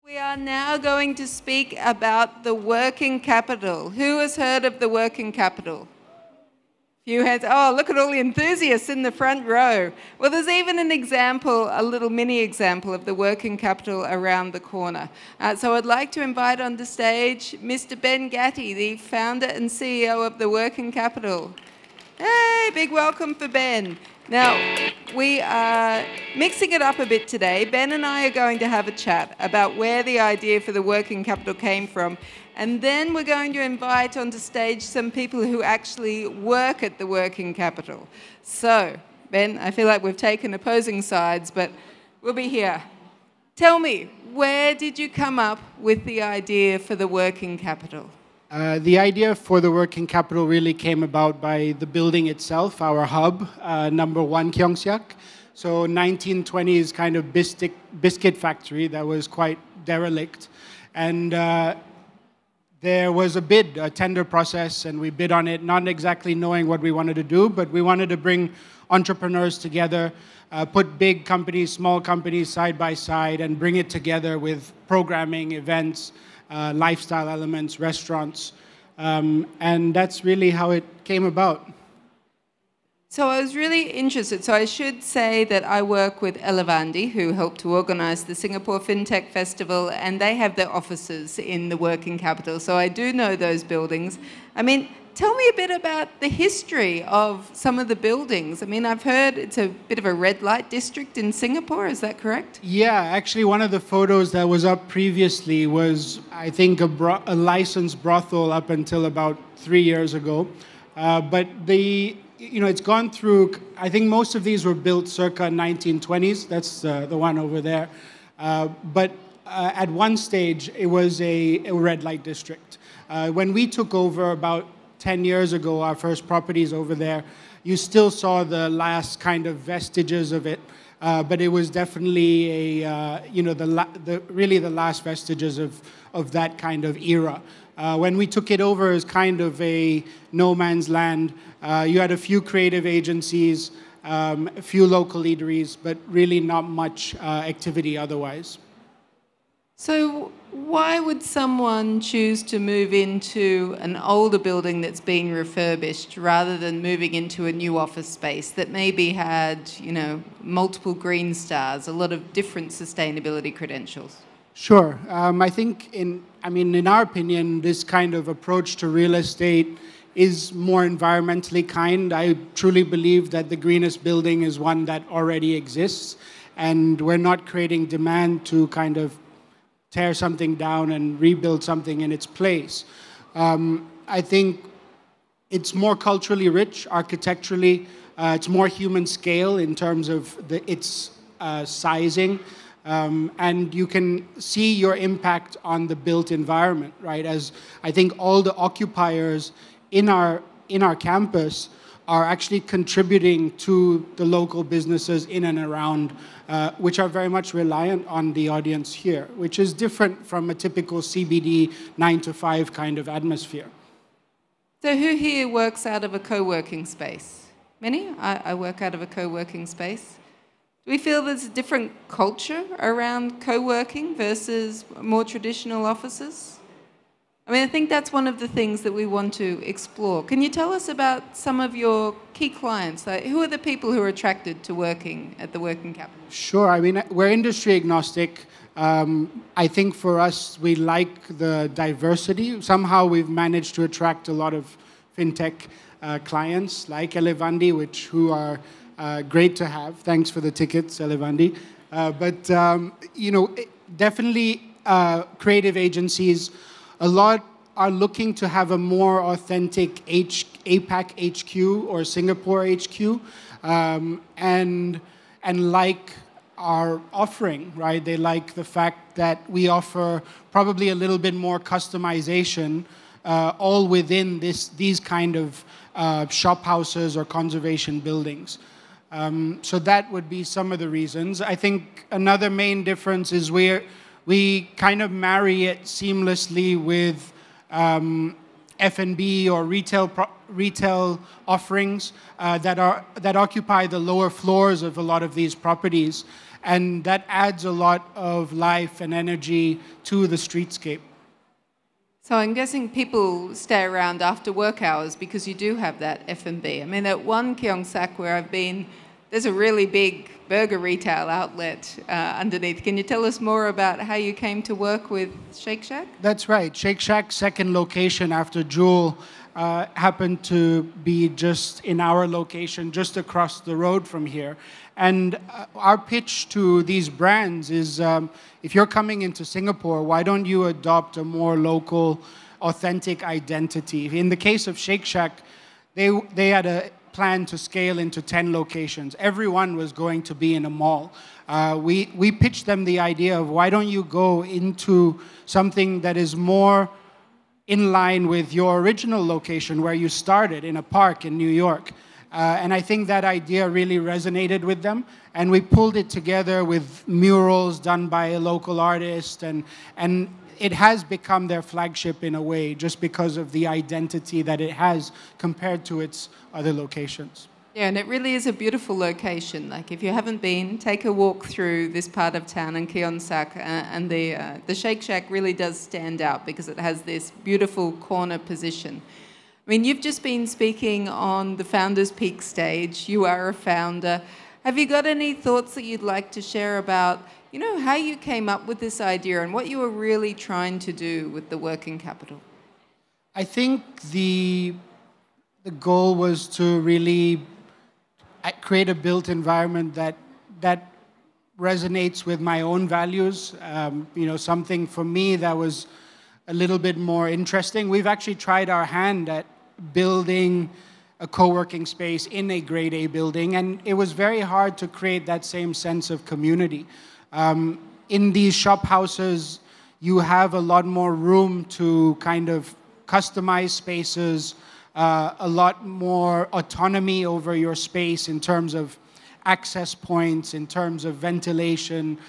We are now going to speak about the working capital. Who has heard of the working capital? Few hands. Oh, look at all the enthusiasts in the front row. Well, there's even an example, a little mini example of the working capital around the corner. So I'd like to invite onto stage Mr. Ben Gattie, the founder and CEO of the Working Capital. Hey, big welcome for Ben. Now, we are mixing it up a bit today. Ben and I are going to have a chat about where the idea for the working capital came from. And then we're going to invite onto stage some people who actually work at the working capital. So, Ben, I feel like we've taken opposing sides, but we'll be here. Tell me, where did you come up with the idea for the working capital? The idea for the working capital really came about by the building itself, our hub, number 1 Gyeongseok. So 1920s kind of biscuit factory that was quite derelict. And there was a tender process, and we bid on it, not exactly knowing what we wanted to do, but we wanted to bring entrepreneurs together, put big companies, small companies side by side, and bring it together with programming, events, lifestyle elements, restaurants, and that's really how it came about. So I was really interested. So I should say that I work with Elevandi, who helped to organize the Singapore FinTech Festival, and they have their offices in the working capital. So I do know those buildings. I mean, tell me a bit about the history of some of the buildings. I mean, I've heard it's a bit of a red light district in Singapore. Is that correct? Yeah, actually, one of the photos that was up previously was, I think, a licensed brothel up until about 3 years ago. But it's gone through, I think most of these were built circa 1920s. That's the one over there. But at one stage, it was a red light district. When we took over about 10 years ago, our first properties over there, you still saw the last kind of vestiges of it, but it was definitely really the last vestiges of that kind of era. When we took it over as kind of a no man's land, you had a few creative agencies, a few local eateries, but really not much activity otherwise. So why would someone choose to move into an older building that's being refurbished rather than moving into a new office space that maybe had, multiple green stars, a lot of different sustainability credentials? Sure. I think, in our opinion, this kind of approach to real estate is more environmentally kind. I truly believe that the greenest building is one that already exists, and we're not creating demand to kind of tear something down and rebuild something in its place. I think it's more culturally rich, architecturally. It's more human scale in terms of its sizing. And you can see your impact on the built environment, right? As I think all the occupiers in our campus are actually contributing to the local businesses in and around, which are very much reliant on the audience here, which is different from a typical CBD 9-to-5 kind of atmosphere. So who here works out of a co-working space? Many? I work out of a co-working space. Do we feel there's a different culture around co-working versus more traditional offices? I think that's one of the things that we want to explore. Can you tell us about some of your key clients? Like, who are the people who are attracted to working at the Working Capital? Sure. We're industry agnostic. I think for us, we like the diversity. Somehow we've managed to attract a lot of fintech clients like Elevandi, who are great to have. Thanks for the tickets, Elevandi. Definitely creative agencies. A lot are looking to have a more authentic APAC HQ or Singapore HQ, and like our offering, right? They like the fact that we offer probably a little bit more customization, all within these kind of shophouses or conservation buildings. So that would be some of the reasons. I think another main difference is we kind of marry it seamlessly with F&B or retail offerings that occupy the lower floors of a lot of these properties. And that adds a lot of life and energy to the streetscape. So I'm guessing people stay around after work hours because you do have that F&B. I mean, at one Gyeongsak where I've been, there's a really big burger retail outlet underneath. Can you tell us more about how you came to work with Shake Shack? That's right. Shake Shack's second location after Jewel happened to be just in our location, just across the road from here. And our pitch to these brands is, if you're coming into Singapore, why don't you adopt a more local, authentic identity? In the case of Shake Shack, they had a plan to scale into 10 locations. Everyone was going to be in a mall. We pitched them the idea of why don't you go into something that is more in line with your original location where you started, in a park in New York. And I think that idea really resonated with them. And we pulled it together with murals done by a local artist. And it has become their flagship in a way, just because of the identity that it has compared to its other locations. Yeah, and it really is a beautiful location. Like, if you haven't been, take a walk through this part of town in Gyeongsak, and the Shake Shack really does stand out because it has this beautiful corner position. I mean, you've just been speaking on the Founders Peak stage. You are a founder. Have you got any thoughts that you'd like to share about, you know, how you came up with this idea and what you were really trying to do with the working capital? I think the goal was to really create a built environment that resonates with my own values. You know, something for me that was a little bit more interesting. We've actually tried our hand at building a co-working space in a grade A building, and it was very hard to create that same sense of community. In these shop houses, you have a lot more room to kind of customize spaces, a lot more autonomy over your space in terms of access points, in terms of ventilation.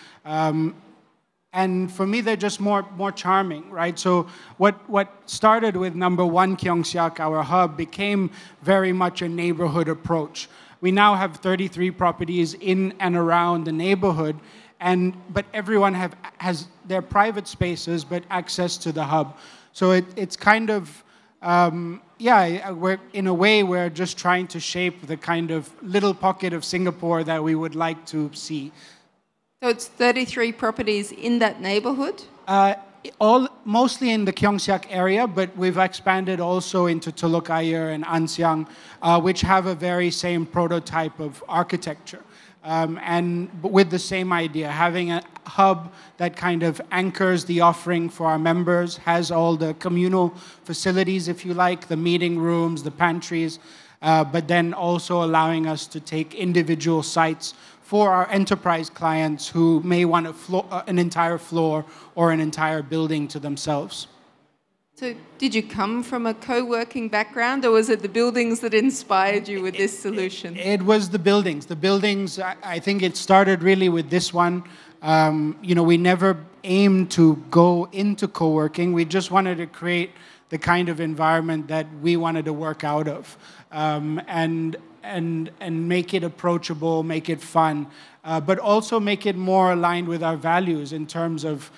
And for me, they're just more charming, right? So what started with number 1 Gyeongsak, our hub, became very much a neighborhood approach. We now have 33 properties in and around the neighborhood, but everyone has their private spaces, but access to the hub. So it's kind of, we're, in a way, we're just trying to shape the kind of little pocket of Singapore that we would like to see. So it's 33 properties in that neighborhood? Mostly in the Gyeongsak area, but we've expanded also into Tuluk Ayer and Ansiang, which have a very same prototype of architecture. And with the same idea, having a hub that kind of anchors the offering for our members, has all the communal facilities, if you like, the meeting rooms, the pantries, but then also allowing us to take individual sites for our enterprise clients who may want an entire floor or an entire building to themselves. So did you come from a co-working background, or was it the buildings that inspired you with this solution? It was the buildings. The buildings, I think it started really with this one. You know, we never aimed to go into co-working. We just wanted to create the kind of environment that we wanted to work out of. And make it approachable, make it fun, but also make it more aligned with our values in terms of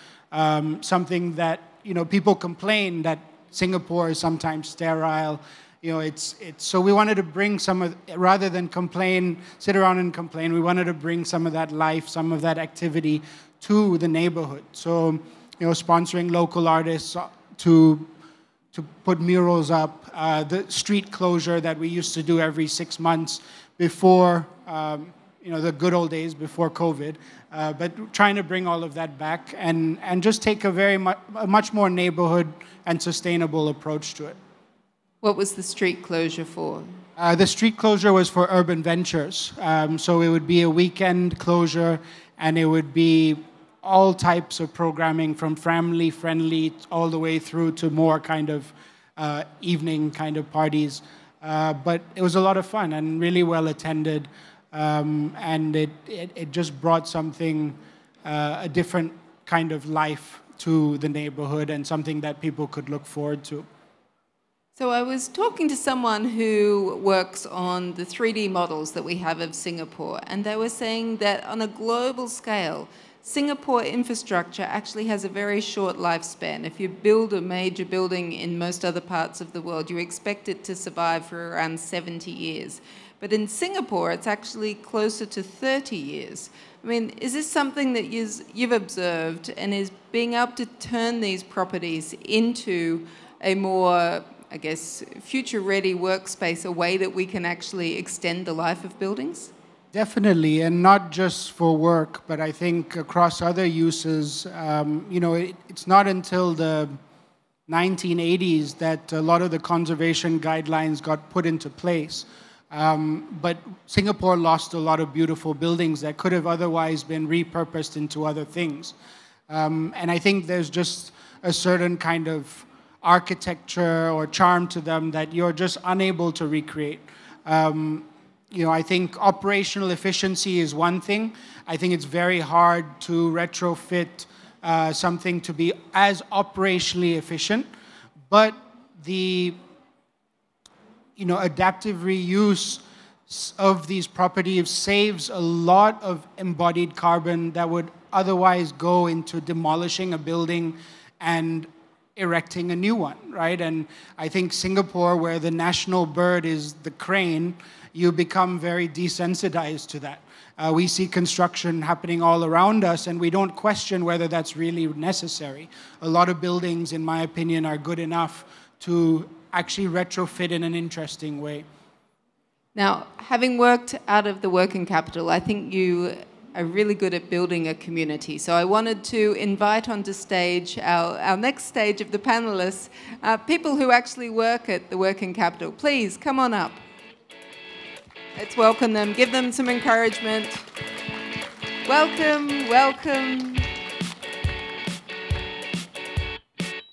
something that, you know, people complain that Singapore is sometimes sterile. You know, so we wanted to bring some of, rather than complain, sit around and complain, we wanted to bring some of that life, some of that activity to the neighborhood. So, you know, sponsoring local artists to put murals up, the street closure that we used to do every 6 months before, you know, the good old days before COVID, but trying to bring all of that back and just take a much more neighborhood and sustainable approach to it. What was the street closure for? The street closure was for urban ventures. So it would be a weekend closure, and it would be all types of programming, from family-friendly all the way through to more kind of evening kind of parties. But it was a lot of fun and really well attended. And it just brought something, a different kind of life to the neighborhood, and something that people could look forward to. So I was talking to someone who works on the 3D models that we have of Singapore, and they were saying that on a global scale, Singapore infrastructure actually has a very short lifespan. If you build a major building in most other parts of the world, you expect it to survive for around 70 years. But in Singapore, it's actually closer to 30 years. I mean, is this something that you've observed, and is being able to turn these properties into a more, I guess, future-ready workspace, a way that we can actually extend the life of buildings? Definitely, and not just for work, but I think across other uses. It's not until the 1980s that a lot of the conservation guidelines got put into place. But Singapore lost a lot of beautiful buildings that could have otherwise been repurposed into other things. And I think there's just a certain kind of architecture or charm to them that you're just unable to recreate. I think operational efficiency is one thing. I think it's very hard to retrofit something to be as operationally efficient, but the adaptive reuse of these properties saves a lot of embodied carbon that would otherwise go into demolishing a building and erecting a new one, right? And I think Singapore, where the national bird is the crane, you become very desensitized to that. We see construction happening all around us, and we don't question whether that's really necessary. A lot of buildings, in my opinion, are good enough to actually retrofit in an interesting way. Now, having worked out of the working capital, I think you are really good at building a community. So I wanted to invite onto stage our next stage of the panelists, people who actually work at the working capital. Please, come on up. Let's welcome them, give them some encouragement. Welcome, welcome.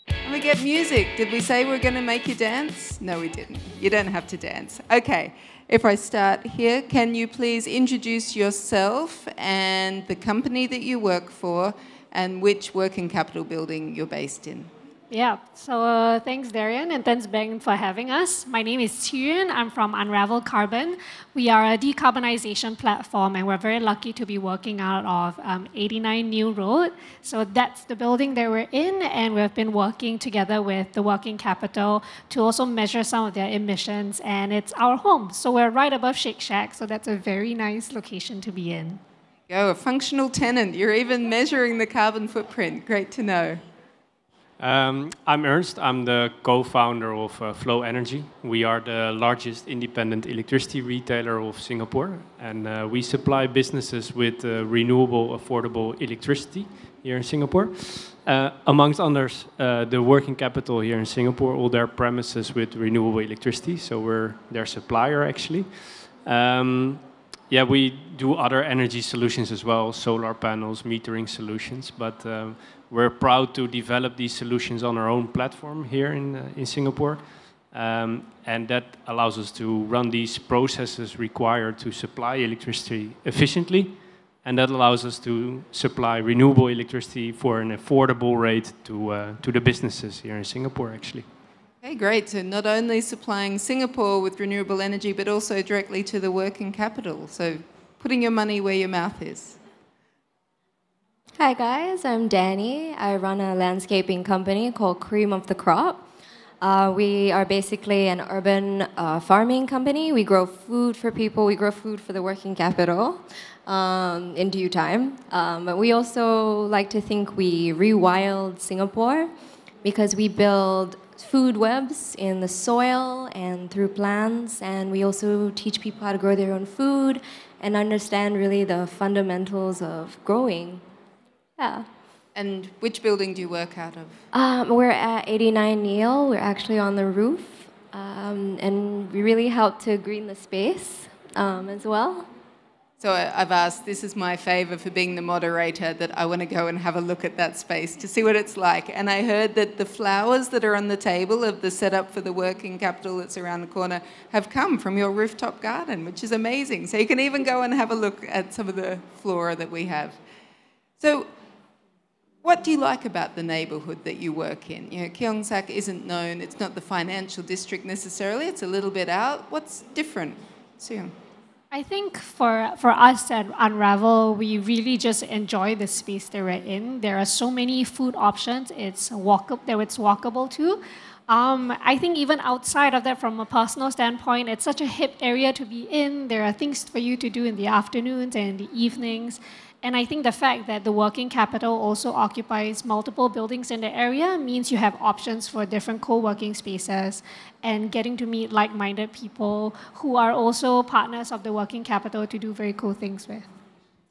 And we get music. Did we say we're going to make you dance? No, we didn't. You don't have to dance. Okay. If I start here, can you please introduce yourself and the company that you work for and which working capital building you're based in? Yeah, so thanks Darian and thanks Ben for having us. My name is Qiyun. I'm from Unravel Carbon. We are a decarbonization platform and we're very lucky to be working out of 89 New Road. So that's the building that we're in, and we've been working together with the working capital to also measure some of their emissions, and it's our home. So we're right above Shake Shack, so that's a very nice location to be in. Go, a functional tenant. You're even measuring the carbon footprint. Great to know. I'm Ernst. I'm the co-founder of Flow Energy. We are the largest independent electricity retailer of Singapore, and we supply businesses with renewable, affordable electricity here in Singapore. Amongst others, the working capital here in Singapore, all their premises with renewable electricity, so we're their supplier actually. Yeah, we do other energy solutions as well, solar panels, metering solutions, but we're proud to develop these solutions on our own platform here in Singapore. And that allows us to run these processes required to supply electricity efficiently. And that allows us to supply renewable electricity for an affordable rate to the businesses here in Singapore, actually. Okay, great. So not only supplying Singapore with renewable energy, but also directly to the working capital. So putting your money where your mouth is. Hi guys, I'm Dani. I run a landscaping company called Cream of the Crop. We are basically an urban farming company. We grow food for people. We grow food for the working capital in due time. But we also like to think we rewild Singapore because we build food webs in the soil and through plants, and we also teach people how to grow their own food and understand really the fundamentals of growing. Yeah. And which building do you work out of? We're at 89 Neil. We're actually on the roof, and we really help to green the space as well. So I've asked, this is my favour for being the moderator, that I want to go and have a look at that space to see what it's like. And I heard that the flowers that are on the table of the setup for the working capital that's around the corner have come from your rooftop garden, which is amazing. So you can even go and have a look at some of the flora that we have. So What do you like about the neighbourhood that you work in? You know, Gyeongsak isn't known, it's not the financial district necessarily, it's a little bit out. What's different? Seung? I think for us at Unravel, we really just enjoy the space that we're in. There are so many food options. It's walkable too. I think even outside of that, from a personal standpoint, it's such a hip area to be in. There are things for you to do in the afternoons and in the evenings. And I think the fact that the working capital also occupies multiple buildings in the area means you have options for different co-working spaces and getting to meet like-minded people who are also partners of the working capital to do very cool things with.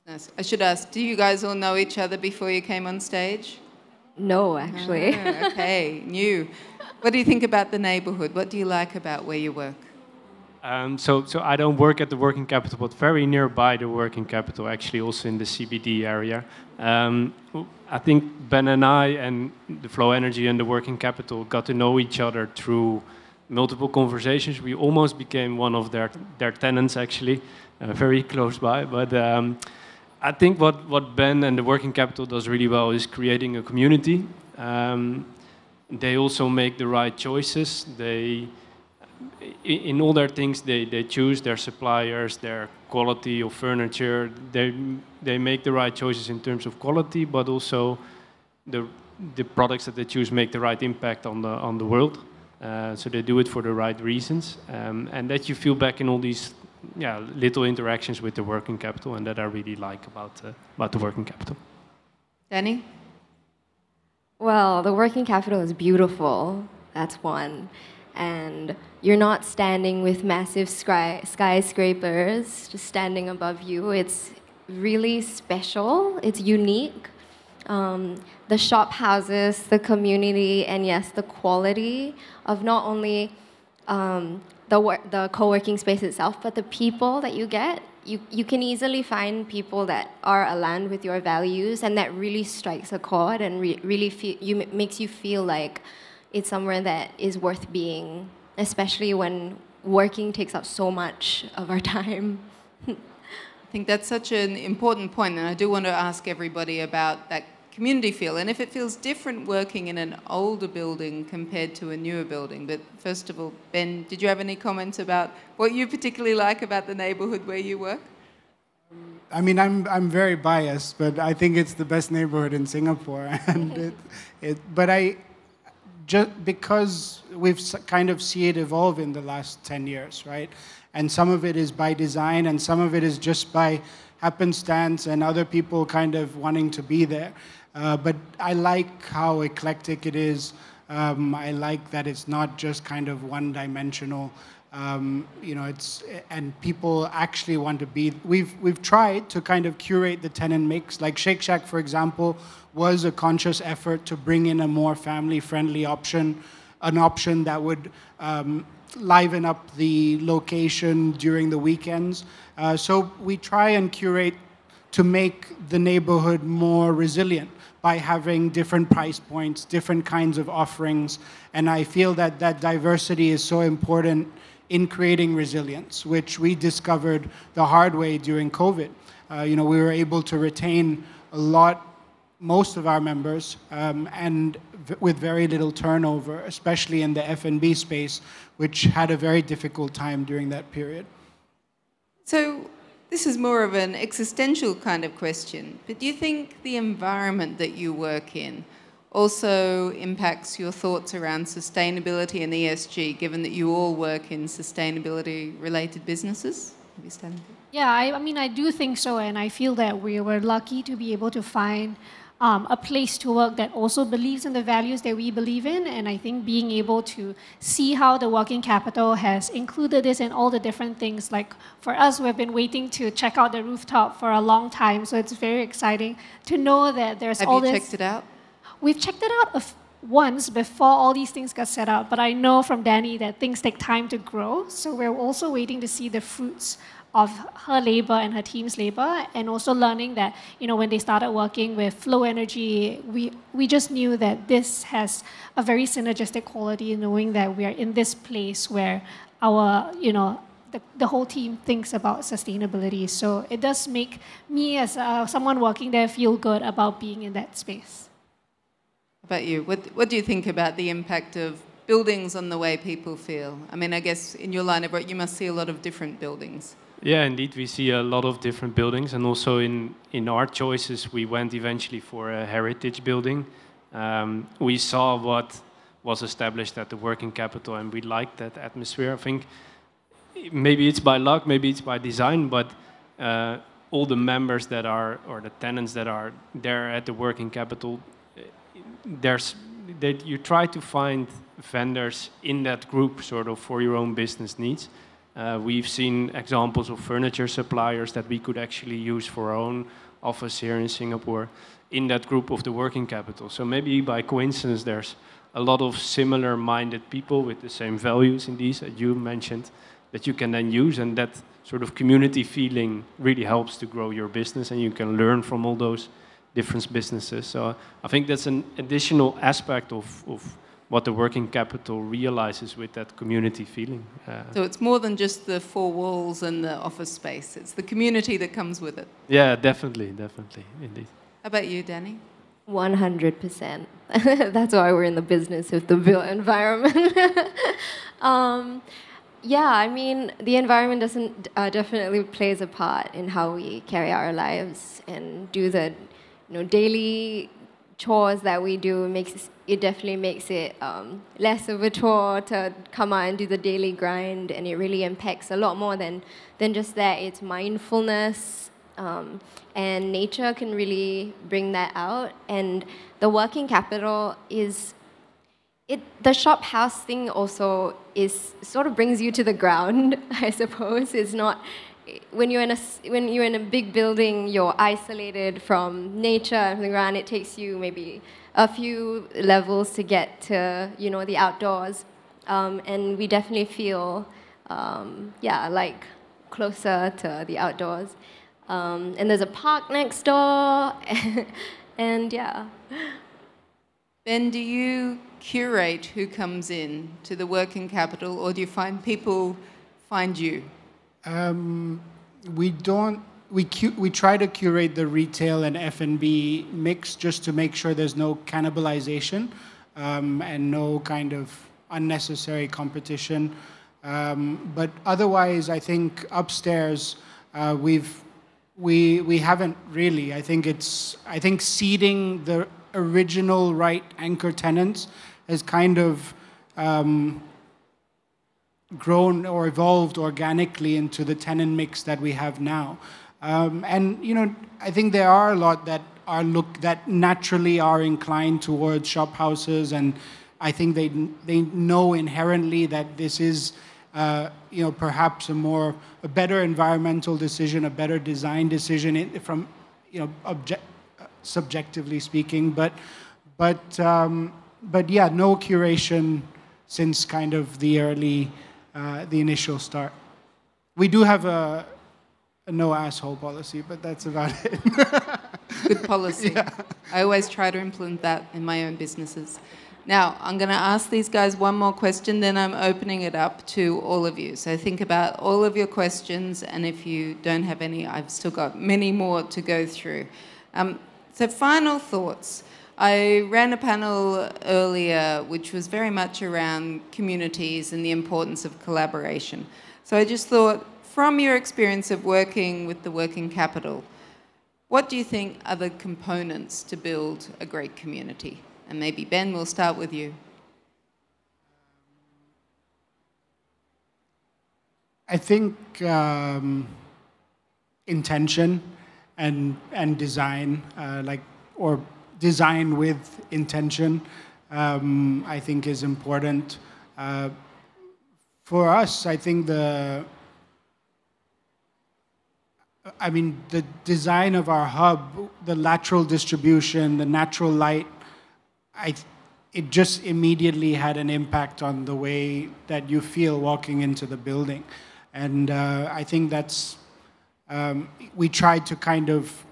Nice. I should ask, do you guys all know each other before you came on stage? No, actually. Oh, okay, new. What do you think about the neighborhood? What do you like about where you work? So I don't work at the working capital, but very nearby the working capital, actually also in the CBD area. I think Ben and I and the Flow Energy and the working capital got to know each other through multiple conversations. We almost became one of their tenants, actually, very close by. But I think what Ben and the working capital does really well is creating a community. They also make the right choices. In all their things, they choose their suppliers, their quality of furniture. They make the right choices in terms of quality, but also the products that they choose make the right impact on the world. So they do it for the right reasons, and that you feel back in all these little interactions with the working capital, and that I really like about the working capital. Danny? Well, the working capital is beautiful. That's one. And you're not standing with massive skyscrapers just standing above you. It's really special. It's unique. The shop houses, the community, and yes, the quality of not only the co-working space itself, but the people that you get. You can easily find people that are aligned with your values, and that really strikes a chord and really makes you feel like it's somewhere that is worth being, especially when working takes up so much of our time. I think that's such an important point, and I do want to ask everybody about that community feel, and if it feels different working in an older building compared to a newer building. But first of all, Ben, did you have any comments about what you particularly like about the neighborhood where you work? I mean, I'm very biased, but I think it's the best neighborhood in Singapore, and just because we've kind of see it evolve in the last 10 years, right? And some of it is by design, and some of it is just by happenstance and other people kind of wanting to be there. But I like how eclectic it is. I like that it's not just kind of one-dimensional. And people actually want to be. We've tried to kind of curate the tenant mix. Like Shake Shack, for example, was a conscious effort to bring in a more family-friendly option, an option that would liven up the location during the weekends. So we try and curate to make the neighborhood more resilient by having different price points, different kinds of offerings. And I feel that that diversity is so important in creating resilience, which we discovered the hard way during COVID. We were able to retain most of our members, and with very little turnover, especially in the F&B space, which had a very difficult time during that period. So this is more of an existential kind of question, but do you think the environment that you work in also impacts your thoughts around sustainability and ESG, given that you all work in sustainability-related businesses? Yeah, I mean, I do think so, and I feel that we were lucky to be able to find a place to work that also believes in the values that we believe in, and I think being able to see how the working capital has included this in all the different things. Like for us, we've been waiting to check out the rooftop for a long time, so it's very exciting to know that there's all this. Have you checked it out? We've checked it out once before all these things got set up, but I know from Dani that things take time to grow, so we're also waiting to see the fruits of her labor and her team's labor, and also learning that, when they started working with Flow Energy, we just knew that this has a very synergistic quality, knowing that we are in this place where our, the whole team thinks about sustainability. So it does make me, as someone working there, feel good about being in that space. about you? What do you think about the impact of buildings on the way people feel? I mean, I guess in your line of work, you must see a lot of different buildings. Yeah, indeed, we see a lot of different buildings, and also in our choices, we went eventually for a heritage building. We saw what was established at the working capital, and we liked that atmosphere. I think maybe it's by luck, maybe it's by design, but all the members that are, or the tenants that are there at the working capital, you try to find vendors in that group sort of for your own business needs. We've seen examples of furniture suppliers that we could actually use for our own office here in Singapore in that group of the working capital. So maybe by coincidence there's a lot of similar-minded people with the same values in these that you mentioned that you can then use, and that sort of community feeling really helps to grow your business, and you can learn from all those different businesses. So I think that's an additional aspect of what the working capital realizes with that community feeling. So it's more than just the four walls and the office space. It's the community that comes with it. Yeah, definitely, indeed. How about you, Danny? 100%. That's why we're in the business of the built environment. Yeah, I mean, the environment definitely plays a part in how we carry our lives and do the daily chores that we do. It definitely makes it less of a chore to come out and do the daily grind, and it really impacts a lot more than just that. It's mindfulness, and nature can really bring that out. And the working capital is the shop house thing also sort of brings you to the ground, I suppose. It's not when you're in a big building, you're isolated from nature and from the ground. It takes you maybe a few levels to get to the outdoors, and we definitely feel like closer to the outdoors. And there's a park next door, and yeah. Ben, do you curate who comes in to the working capital, or do you find people find you? We don't. We try to curate the retail and F&B mix just to make sure there's no cannibalization and no kind of unnecessary competition. But otherwise, I think upstairs we haven't really. I think seeding the original right anchor tenants has kind of grown or evolved organically into the tenant mix that we have now. And I think there are a lot that naturally are inclined towards shop houses, and I think they know inherently that this is perhaps a better environmental decision, a better design decision from subjectively speaking, but yeah, no curation since kind of the initial start. We do have a no asshole policy, but that's about it. Good policy. Yeah. I always try to implement that in my own businesses. Now, I'm going to ask these guys one more question, then I'm opening it up to all of you. So think about all of your questions, and if you don't have any, I've still got many more to go through. So final thoughts. I ran a panel earlier which was very much around communities and the importance of collaboration. So I just thought, from your experience of working with the working capital, what do you think are the components to build a great community? And maybe Ben, we'll start with you. I think intention and design, or design with intention, I think is important. For us, I think the design of our hub, the lateral distribution, the natural light, it just immediately had an impact on the way that you feel walking into the building. And I think that's, we tried to kind of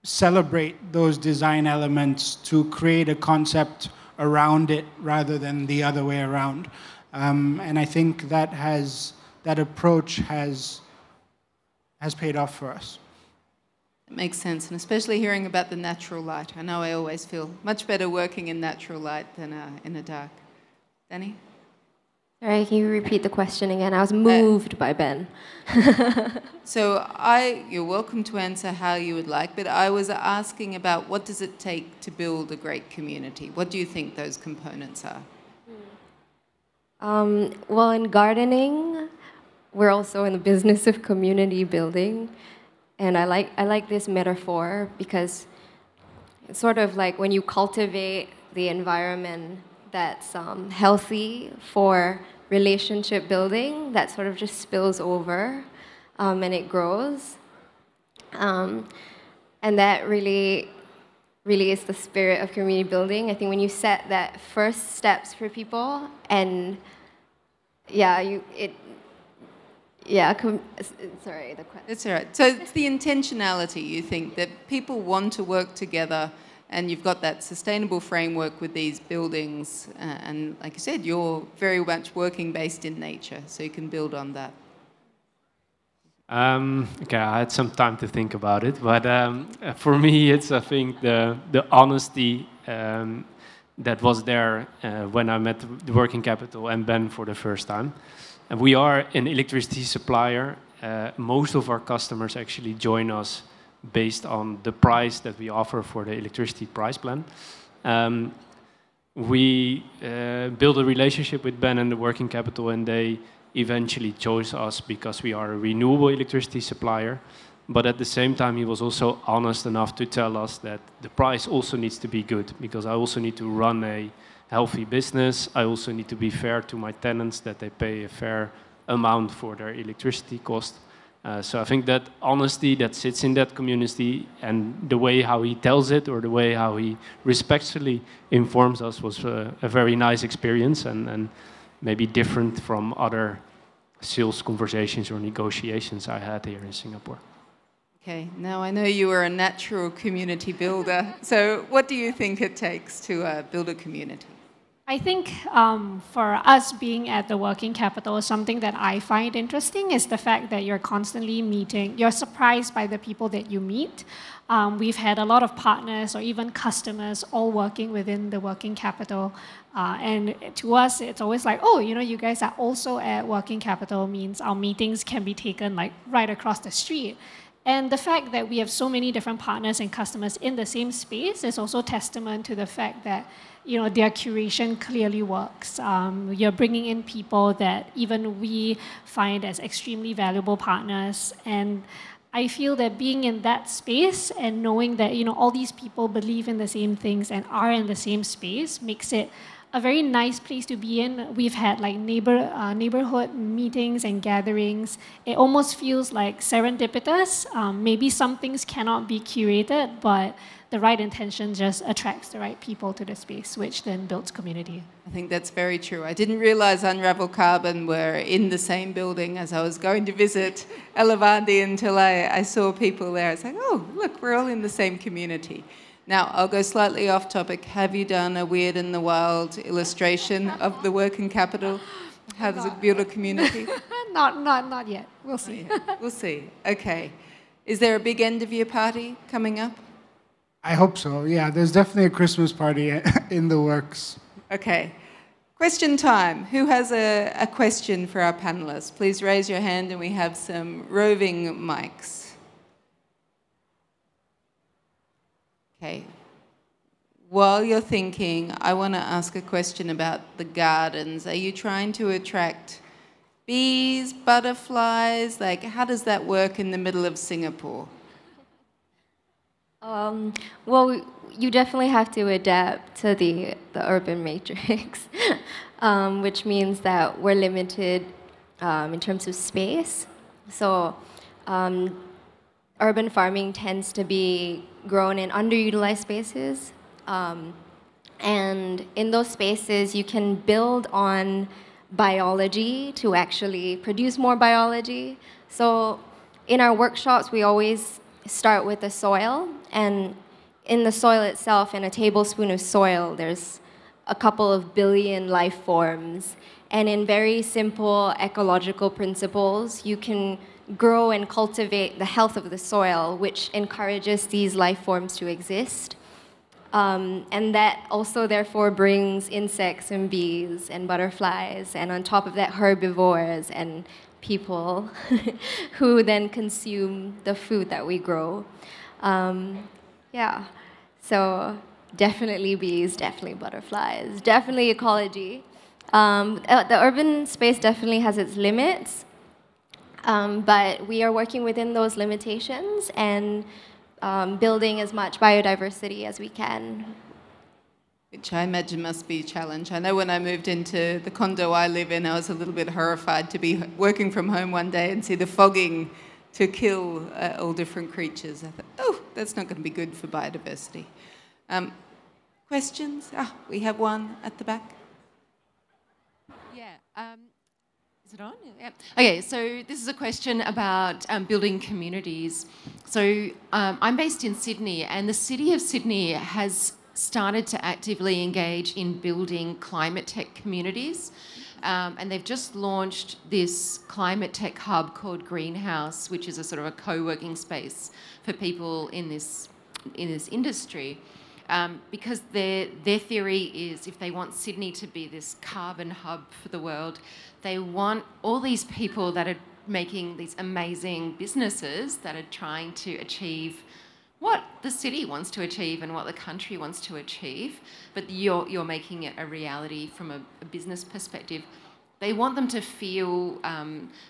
celebrate those design elements to create a concept around it rather than the other way around. And I think that approach has paid off for us. It makes sense, and especially hearing about the natural light. I know I always feel much better working in natural light than in a dark. Danny? Sorry, can you repeat the question again? I was moved by Ben. So you're welcome to answer how you would like, but I was asking about what does it take to build a great community? What do you think those components are? Well, in gardening, we're also in the business of community building. And I like this metaphor because it's sort of like when you cultivate the environment that's healthy for relationship building, that sort of just spills over and it grows. And that really is the spirit of community building. I think when you set that first steps for people and sorry, the question. That's all right. So it's the intentionality, you think, that people want to work together, and you've got that sustainable framework with these buildings, and like you said, you're very much working based in nature, so you can build on that. Okay, I had some time to think about it, but for me, it's, I think, the honesty that was there when I met the working capital and Ben for the first time. And we are an electricity supplier. Most of our customers actually join us based on the price that we offer for the electricity price plan. We built a relationship with Ben and the working capital, and they eventually chose us because we are a renewable electricity supplier. But at the same time, he was also honest enough to tell us that the price also needs to be good, because I also need to run a healthy business. I also need to be fair to my tenants, that they pay a fair amount for their electricity cost. So I think that honesty that sits in that community, and the way how he tells it, or the way how he respectfully informs us, was a very nice experience, and maybe different from other sales conversations or negotiations I had here in Singapore. Okay, now I know you are a natural community builder. So what do you think it takes to build a community? I think for us being at the working capital, something that I find interesting is the fact that you're constantly meeting, you're surprised by the people that you meet. We've had a lot of partners or even customers all working within the working capital. And to us, it's always like, oh, you guys are also at working capital means our meetings can be taken like right across the street. And the fact that we have so many different partners and customers in the same space is also testament to the fact that their curation clearly works. You're bringing in people that even we find as extremely valuable partners. And I feel that being in that space and knowing that all these people believe in the same things and are in the same space makes it a very nice place to be in. We've had like neighborhood meetings and gatherings. It almost feels like serendipitous. Maybe some things cannot be curated, but the right intention just attracts the right people to the space, which then builds community. I think that's very true. I didn't realize Unravel Carbon were in the same building as I was going to visit Elevandi until I saw people there. I was like, oh, look, we're all in the same community. Now, I'll go slightly off topic. Have you done a Weird in the Wild illustration of the working capital? How does it build a community? Not yet. We'll see. We'll see. Okay. Is there a big end of year party coming up? I hope so. Yeah, there's definitely a Christmas party in the works. Okay. Question time. Who has a question for our panelists? Please raise your hand, and we have some roving mics. Okay. While you're thinking, I want to ask a question about the gardens. Are you trying to attract bees, butterflies? Like, how does that work in the middle of Singapore? Well, you definitely have to adapt to the urban matrix, which means that we're limited in terms of space. So urban farming tends to be grown in underutilized spaces. And in those spaces, you can build on biology to actually produce more biology. So in our workshops, we always start with the soil, and in the soil itself, in a tablespoon of soil, there's a couple of billion life forms, And in very simple ecological principles, you can grow and cultivate the health of the soil, which encourages these life forms to exist. And that also therefore brings insects and bees and butterflies, and on top of that, herbivores and people who then consume the food that we grow. Yeah, so definitely bees, definitely butterflies, definitely ecology. The urban space definitely has its limits, but we are working within those limitations and building as much biodiversity as we can. Which I imagine must be a challenge. I know when I moved into the condo I live in, I was a little bit horrified to be working from home one day and see the fogging to kill all different creatures. I thought, oh, that's not going to be good for biodiversity. Questions? We have one at the back. Yeah. Is it on? Yeah. Okay, so this is a question about building communities. So I'm based in Sydney, and the City of Sydney has started to actively engage in building climate tech communities. And they've just launched this climate tech hub called Greenhouse, which is a sort of a co-working space for people in this industry. Because their theory is if they want Sydney to be this carbon hub for the world, they want all these people that are making these amazing businesses that are trying to achieve what the city wants to achieve and what the country wants to achieve, but you're making it a reality from a business perspective. They want them to feel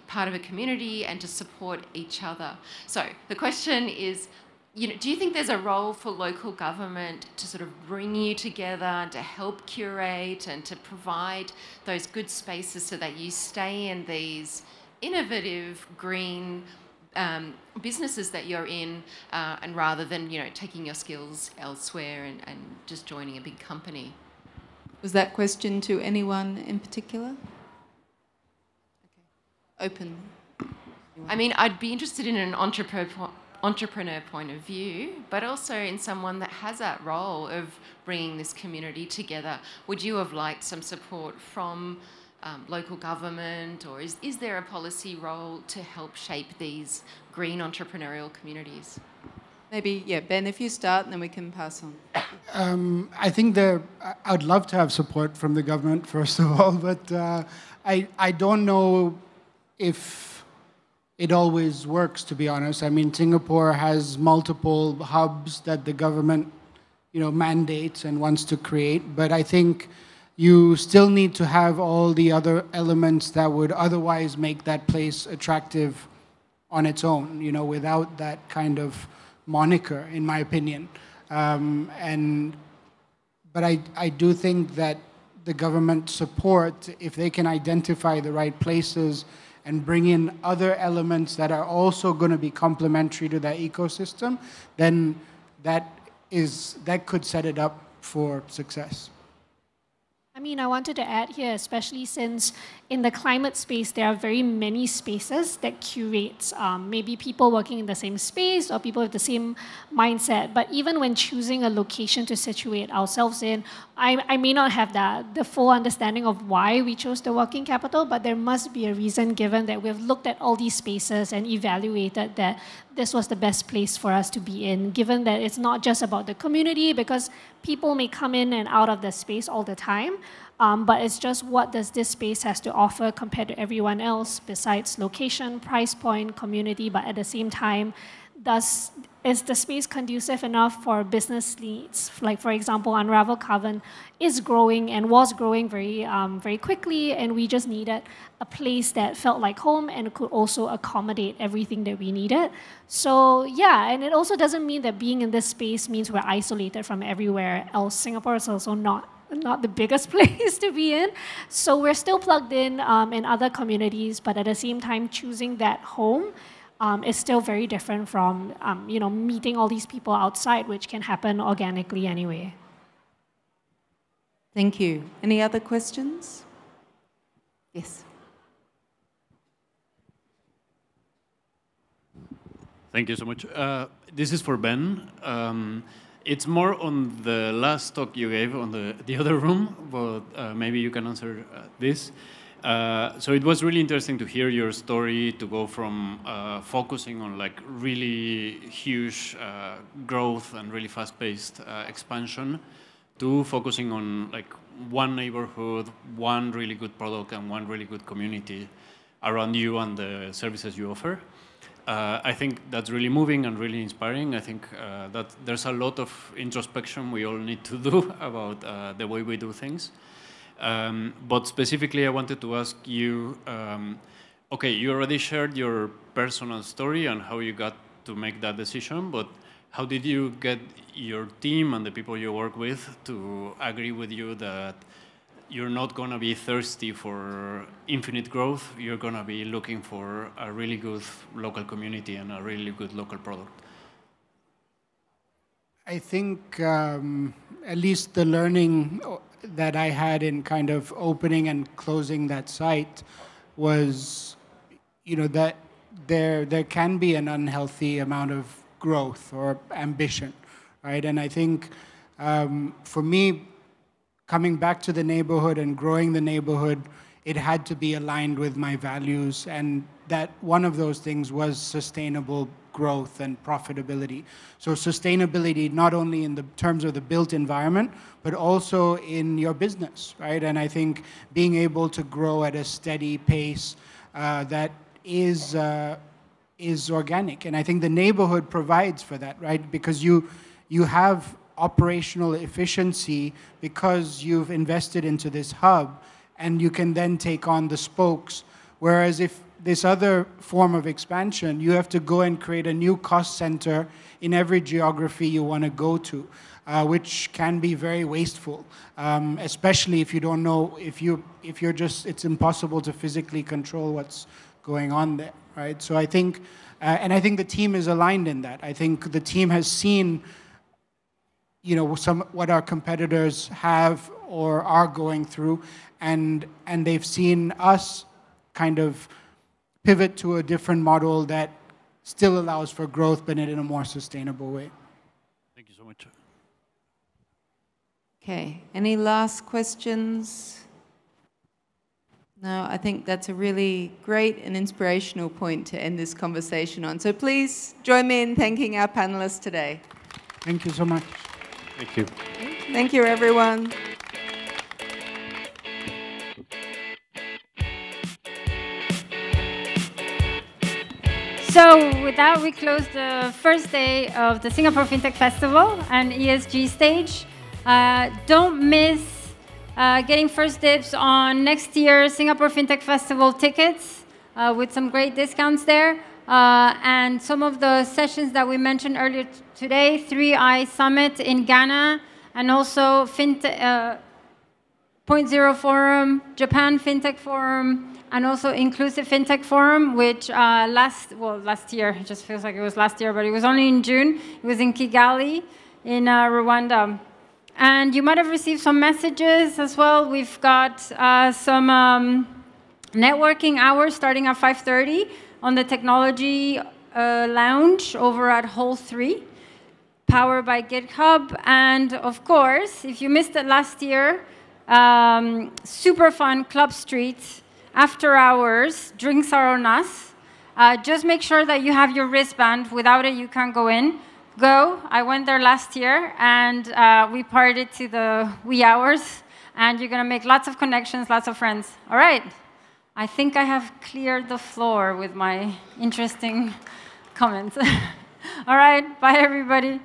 part of a community and to support each other. So the question is, do you think there's a role for local government to sort of bring you together and to help curate and to provide those good spaces so that you stay in these innovative green businesses that you're in, and rather than taking your skills elsewhere and just joining a big company? Was that question to anyone in particular? Okay. Open. I mean, I'd be interested in an entrepreneur point of view, but also in someone that has that role of bringing this community together. Would you have liked some support from local government, or is there a policy role to help shape these green entrepreneurial communities? Maybe, yeah, Ben, if you start, and then we can pass on. I think I'd love to have support from the government, first of all, but I don't know if it always works, to be honest. I mean, Singapore has multiple hubs that the government, mandates and wants to create, but I think you still need to have all the other elements that would otherwise make that place attractive on its own, without that kind of moniker, in my opinion. But I do think that the government support, if they can identify the right places and bring in other elements that are also going to be complementary to that ecosystem, then that could set it up for success. I mean, I wanted to add here, especially since in the climate space, there are very many spaces that curate maybe people working in the same space or people with the same mindset. But even when choosing a location to situate ourselves in, I may not have the full understanding of why we chose the working capital, but there must be a reason given that we've looked at all these spaces and evaluated that this was the best place for us to be in, given that it's not just about the community, because people may come in and out of the space all the time, but it's just what does this space has to offer compared to everyone else besides location, price point, community, but at the same time, is the space conducive enough for business needs? Like, for example, Unravel Carbon is growing and was growing very, very quickly, and we just needed a place that felt like home and could also accommodate everything that we needed. So yeah, and it also doesn't mean that being in this space means we're isolated from everywhere else. Singapore is also not the biggest place to be in. So we're still plugged in other communities, but at the same time, choosing that home is still very different from meeting all these people outside, which can happen organically anyway. Thank you. Any other questions? Yes. Thank you so much. This is for Ben. It's more on the last talk you gave on the other room, but maybe you can answer this. So it was really interesting to hear your story, to go from focusing on like really huge growth and really fast-paced expansion to focusing on like one neighborhood, one really good product, and one really good community around you and the services you offer. I think that's really moving and really inspiring. I think that there's a lot of introspection we all need to do about the way we do things. But specifically, I wanted to ask you, okay, you already shared your personal story and how you got to make that decision, but how did you get your team and the people you work with to agree with you that you're not going to be thirsty for infinite growth, you're going to be looking for a really good local community and a really good local product? I think at least the learning that I had in kind of opening and closing that site was, that there can be an unhealthy amount of growth or ambition, right? And I think for me, coming back to the neighborhood and growing the neighborhood, it had to be aligned with my values, and that one of those things was sustainable growth and profitability. So sustainability, not only in the terms of the built environment, but also in your business, right? And I think being able to grow at a steady pace that is organic. And I think the neighborhood provides for that, right? Because you have operational efficiency because you've invested into this hub, and you can then take on the spokes. Whereas if this other form of expansion, you have to go and create a new cost center in every geography you want to go to, which can be very wasteful, especially if you don't know, if you're just, it's impossible to physically control what's going on there, right? So I think, and I think the team is aligned in that. I think the team has seen what our competitors have or are going through, and they've seen us kind of pivot to a different model that still allows for growth, but in a more sustainable way. Thank you so much. Okay, any last questions? No, I think that's a really great and inspirational point to end this conversation on. So please join me in thanking our panelists today. Thank you so much. Thank you. Thank you, everyone. So with that, we close the first day of the Singapore FinTech Festival and ESG stage. Don't miss getting first dibs on next year's Singapore FinTech Festival tickets with some great discounts there. And some of the sessions that we mentioned earlier today, 3i Summit in Ghana, and also Point Zero Forum, Japan FinTech Forum, and also Inclusive FinTech Forum, which last year, it just feels like it was last year, but it was only in June. It was in Kigali, in Rwanda. And you might have received some messages as well. We've got some networking hours starting at 5:30 on the technology lounge over at Hall 3, powered by GitHub. And of course, if you missed it last year, super fun Club Street, after hours, drinks are on us. Just make sure that you have your wristband. Without it, you can't go in. Go. I went there last year, and we partied to the wee hours, and you're going to make lots of connections, lots of friends. All right. I think I have cleared the floor with my interesting comments. All right. Bye, everybody.